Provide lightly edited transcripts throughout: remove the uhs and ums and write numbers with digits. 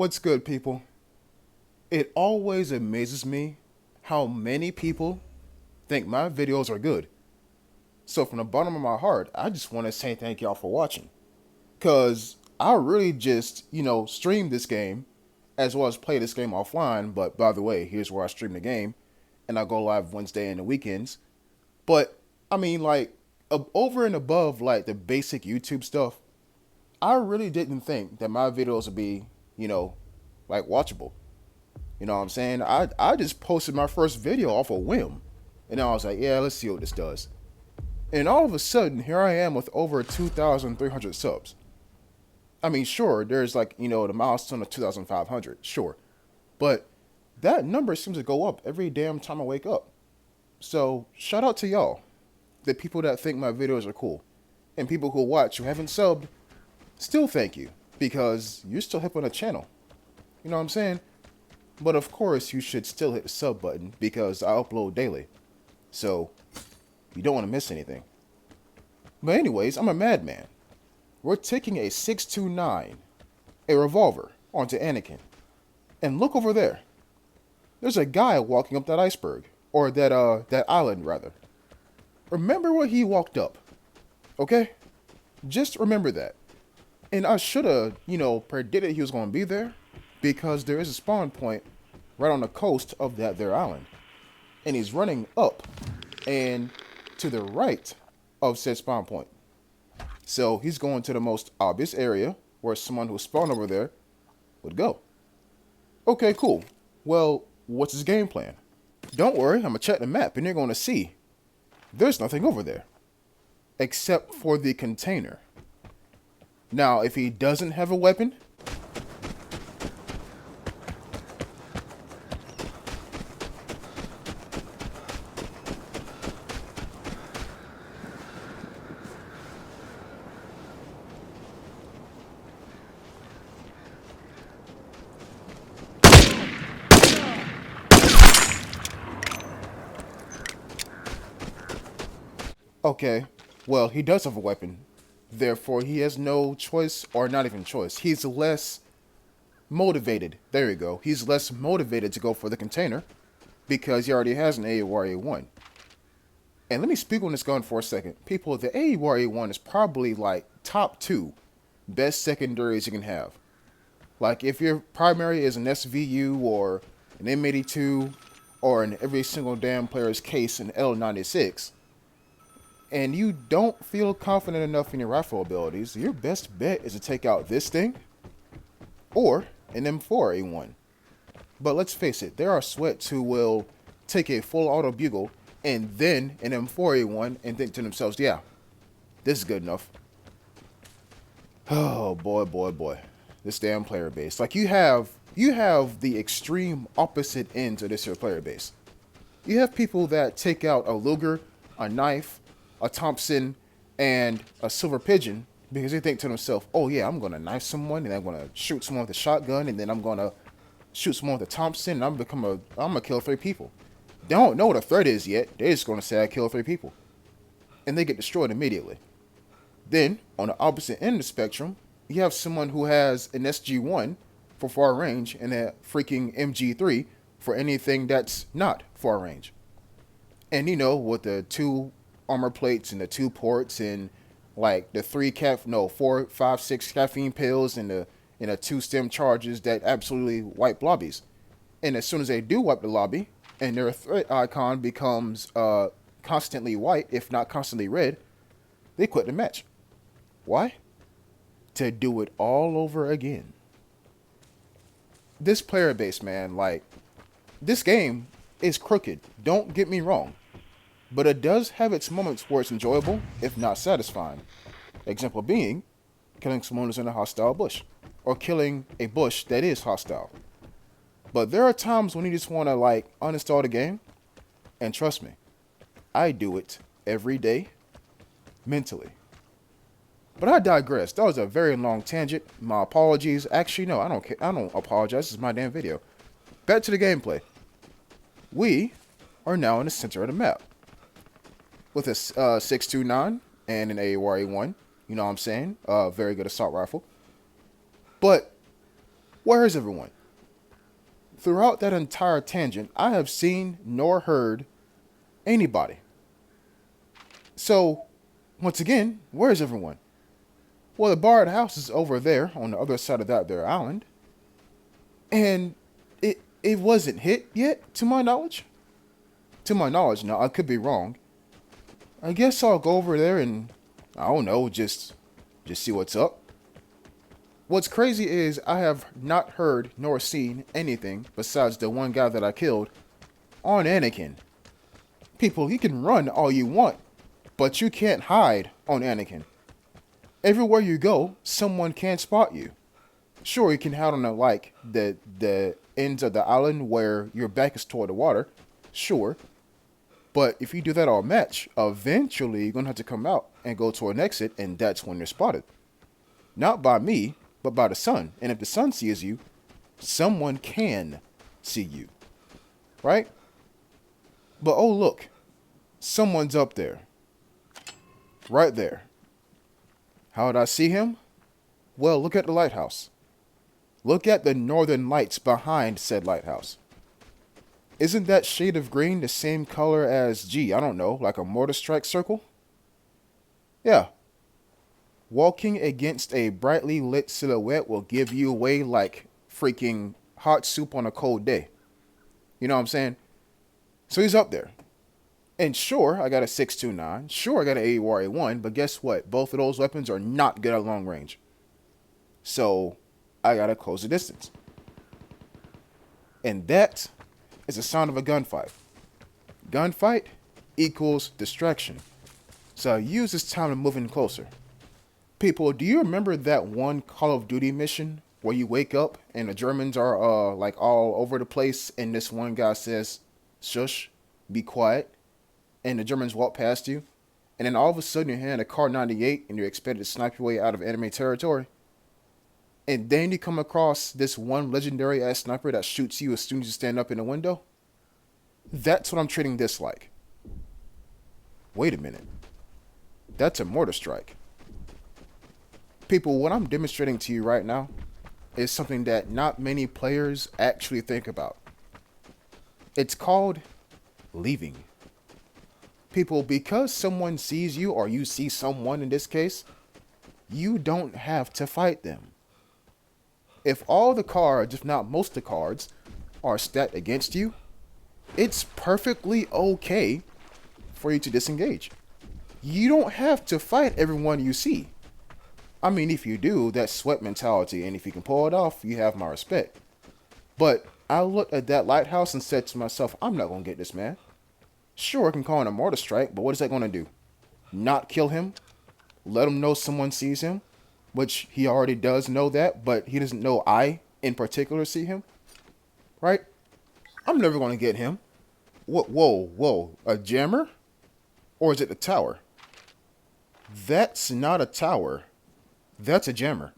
What's good, people? It always amazes me how many people think my videos are good. So, from the bottom of my heart, I just want to say thank y'all for watching. Because I really just, stream this game as well as play this game offline. But by the way, here's where I stream the game. And I go live Wednesday and the weekends. But, I mean, like, over and above, like, the basic YouTube stuff, I really didn't think that my videos would be, like, watchable. You know what I'm saying? I just posted my first video off a whim. And I was like, yeah, let's see what this does. And all of a sudden, here I am with over 2,300 subs. I mean, sure, there's like, the milestone of 2,500, sure. But that number seems to go up every damn time I wake up. So, shout out to y'all, the people that think my videos are cool. And people who watch who haven't subbed, still thank you. Because you're still hip on the channel. You know what I'm saying? But of course, you should still hit the sub button because I upload daily. So, you don't want to miss anything. But anyways, I'm a madman. We're taking a 6.29, a revolver, onto Anakin. And look over there. There's a guy walking up that iceberg. Or that island, rather. Remember where he walked up. Okay? Just remember that. And I should have, predicted he was going to be there. Because there is a spawn point right on the coast of that there island. And he's running up and to the right of said spawn point. So he's going to the most obvious area where someone who spawned over there would go. Okay, cool. Well, what's his game plan? Don't worry, I'm going to check the map and you're going to see there's nothing over there. Except for the container. Now, if he doesn't have a weapon, okay, well, he does have a weapon. Therefore, he has no choice, or not even choice. He's less motivated. There you go. He's less motivated to go for the container because he already has an AUR-A1. And let me speak on this gun for a second. People, the AUR-A1 is probably like top 2 best secondaries you can have. Like if your primary is an SVU or an M82 or in every single damn player's case an L96, and you don't feel confident enough in your rifle abilities, your best bet is to take out this thing or an M4A1. But let's face it, there are sweats who will take a full auto bugle and then an M4A1 and think to themselves, yeah, this is good enough. Oh boy, boy, boy. This damn player base. Like you have the extreme opposite ends of this here player base. You have people that take out a Luger, a knife, a Thompson, and a Silver Pigeon because they think to themselves, oh yeah, I'm gonna knife someone and I'm gonna shoot someone with a shotgun and then I'm gonna shoot someone with a Thompson and I'm gonna kill 3 people. They don't know what a threat is yet. They're just gonna say I killed 3 people. And they get destroyed immediately. Then, on the opposite end of the spectrum, you have someone who has an SG-1 for far range and a freaking MG3 for anything that's not far range. And with the 2 armor plates and the 2 ports and like the 4, 5, 6 caffeine pills and the 2 stem charges that absolutely wipe lobbies. And as soon as they do wipe the lobby and their threat icon becomes constantly white, if not constantly red, they quit the match. Why? To do it all over again. This player base, man, like, this game is crooked. Don't get me wrong. But it does have its moments where it's enjoyable, if not satisfying. Example being, killing someone who's in a hostile bush. Or killing a bush that is hostile. But there are times when you just want to, like, uninstall the game. And trust me, I do it every day, mentally. But I digress. That was a very long tangent. My apologies. Actually, no, I don't care. I don't apologize. This is my damn video. Back to the gameplay. We are now in the center of the map. With a 6.29 and an AUR-A1. You know what I'm saying? Very good assault rifle. But Where is everyone? Throughout that entire tangent, I have seen nor heard anybody. So, once again, where is everyone? Well, the barred house is over there on the other side of that there island. And it wasn't hit yet, to my knowledge. To my knowledge, now I could be wrong. I guess I'll go over there and I don't know, just see what's up. What's crazy is I have not heard nor seen anything besides the one guy that I killed on Anakin. People, he can run all you want, but you can't hide on Anakin. Everywhere you go, someone can spot you. Sure, you can hide on the ends of the island where your back is toward the water. Sure. But if you do that all match, eventually you're going to have to come out and go to an exit, and that's when you're spotted. Not by me, but by the sun. And if the sun sees you, someone can see you. Right? But oh look, someone's up there. Right there. How did I see him? Well, look at the lighthouse. Look at the northern lights behind said lighthouse. Isn't that shade of green the same color as, I don't know, like a mortar strike circle? Yeah. Walking against a brightly lit silhouette will give you away like freaking hot soup on a cold day. You know what I'm saying? So he's up there. And sure, I got a 6.29. Sure, I got an AUR-A1. But guess what? Both of those weapons are not good at long range. So I gotta close the distance. And that is the sound of a gunfight. Gunfight equals distraction. So I use this time to move in closer. People, do you remember that one Call of Duty mission where you wake up and the Germans are like all over the place and this one guy says, shush, be quiet, and the Germans walk past you, and then all of a sudden you're handed a Car 98 and you're expected to snipe your way out of enemy territory? And then you come across this one legendary ass sniper that shoots you as soon as you stand up in the window? That's what I'm treating this like. Wait a minute. That's a mortar strike. People, what I'm demonstrating to you right now is something that not many players actually think about. It's called leaving. People, because someone sees you, or you see someone in this case, you don't have to fight them. If all the cards, if not most of the cards, are stacked against you, it's perfectly okay for you to disengage. You don't have to fight everyone you see. I mean, if you do, that's sweat mentality, and if you can pull it off, you have my respect. But I looked at that lighthouse and said to myself, I'm not going to get this man. Sure, I can call in a mortar strike, but what is that going to do? Not kill him? Let him know someone sees him? Which he already does know that, but he doesn't know I, in particular, see him. Right? I'm never going to get him. Whoa. A jammer? Or is it a tower? That's not a tower. That's a jammer.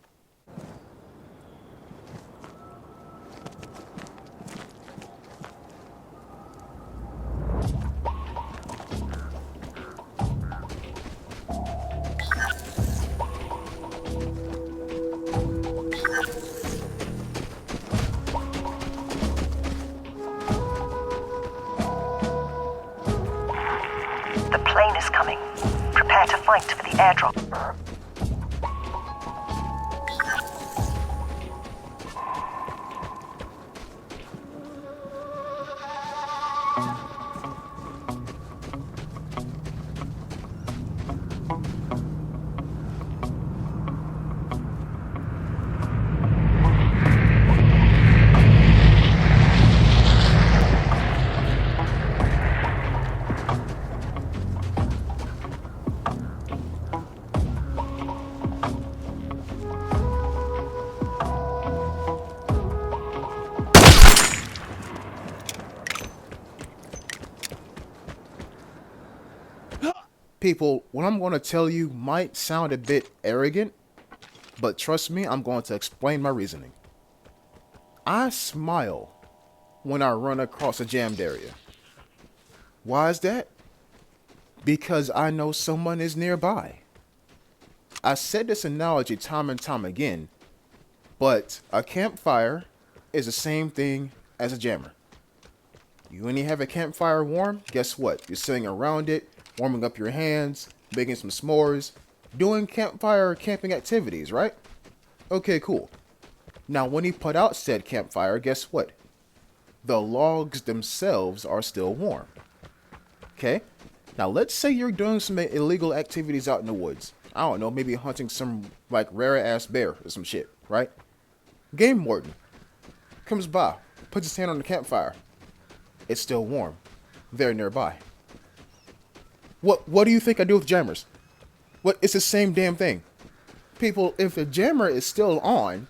The plane is coming. Prepare to fight for the airdrop. People, what I'm going to tell you might sound a bit arrogant, but trust me, I'm going to explain my reasoning. I smile when I run across a jammed area. Why is that? Because I know someone is nearby. I said this analogy time and time again, But a campfire is the same thing as a jammer. You only have a campfire warm, guess what? You're sitting around it, warming up your hands, making some s'mores, doing campfire camping activities, right? Okay, cool. Now, when you put out said campfire, guess what? The logs themselves are still warm. Okay? Now, let's say you're doing some illegal activities out in the woods. I don't know, maybe hunting some, like, rare-ass bear or some shit, right? Game warden comes by, puts his hand on the campfire. It's still warm. They're nearby. What do you think I do with jammers? It's the same damn thing. People, if the jammer is still on,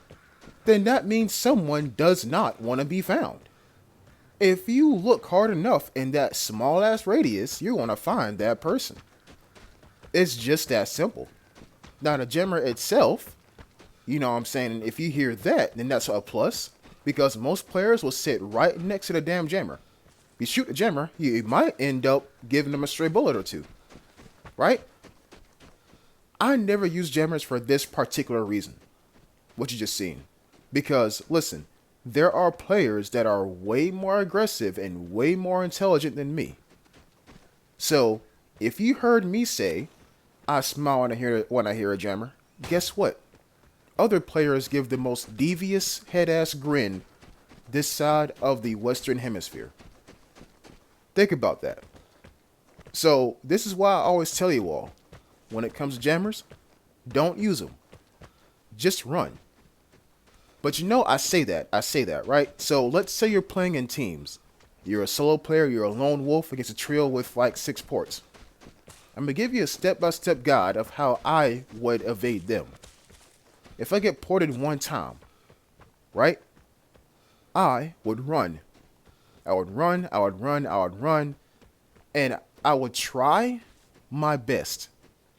then that means someone does not want to be found. If you look hard enough in that small ass radius, you're going to find that person. It's just that simple. Now, the jammer itself, you know what I'm saying, if you hear that, then that's a plus, because most players will sit right next to the damn jammer. You shoot the jammer, you might end up giving them a stray bullet or two, right? I never use jammers for this particular reason, what you just seen. Because, listen, there are players that are way more aggressive and way more intelligent than me. So, if you heard me say, I smile when I hear a jammer, guess what? Other players give the most devious head-ass grin this side of the Western Hemisphere. Think about that. So, this is why I always tell you all, when it comes to jammers, don't use them. Just run. But you know, I say that, right? So let's say you're playing in teams. You're a solo player, you're a lone wolf against a trio with like 6 ports. I'm going to give you a step-by-step guide of how I would evade them. If I get ported one time, right? I would run. I would run, and I would try my best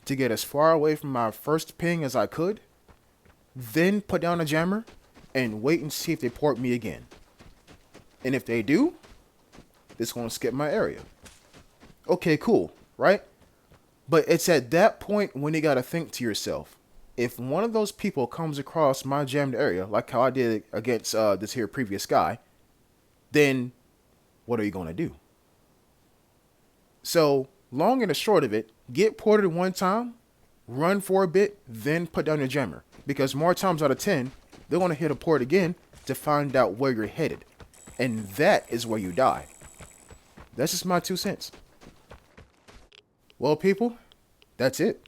to get as far away from my first ping as I could, then put down a jammer, and wait and see if they port me again. And if they do, it's going to skip my area. Okay, cool, right? But it's at that point when you got to think to yourself, if one of those people comes across my jammed area, like how I did against this here previous guy, then what are you going to do? So, long and the short of it, get ported one time, run for a bit, then put down your jammer. Because more times out of 10, they're going to hit a port again to find out where you're headed. And that is where you die. That's just my 2 cents. Well, people, that's it.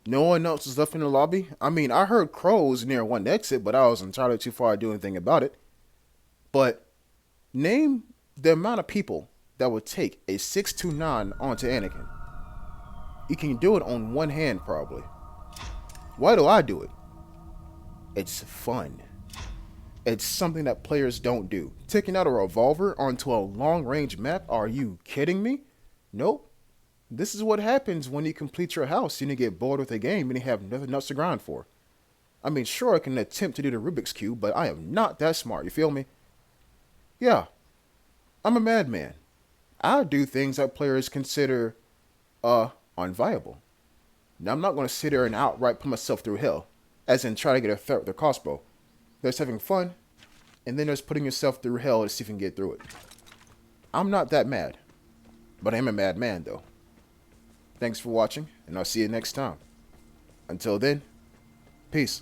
No one else is left in the lobby. I mean, I heard crows near one exit, but I was entirely too far to do anything about it. But name the amount of people that would take a 629 onto Anakin. You can do it on one hand, probably. Why do I do it? It's fun. It's something that players don't do. Taking out a revolver onto a long-range map? Are you kidding me? Nope. This is what happens when you complete your house and you get bored with a game and you have nothing else to grind for. I mean, sure, I can attempt to do the Rubik's Cube, but I am not that smart, you feel me? Yeah, I'm a madman. I do things that players consider, unviable. Now, I'm not going to sit there and outright put myself through hell, as in try to get a threat with a crossbow. There's having fun, and then there's putting yourself through hell to see if you can get through it. I'm not that mad, but I am a madman, though. Thanks for watching, and I'll see you next time. Until then, peace.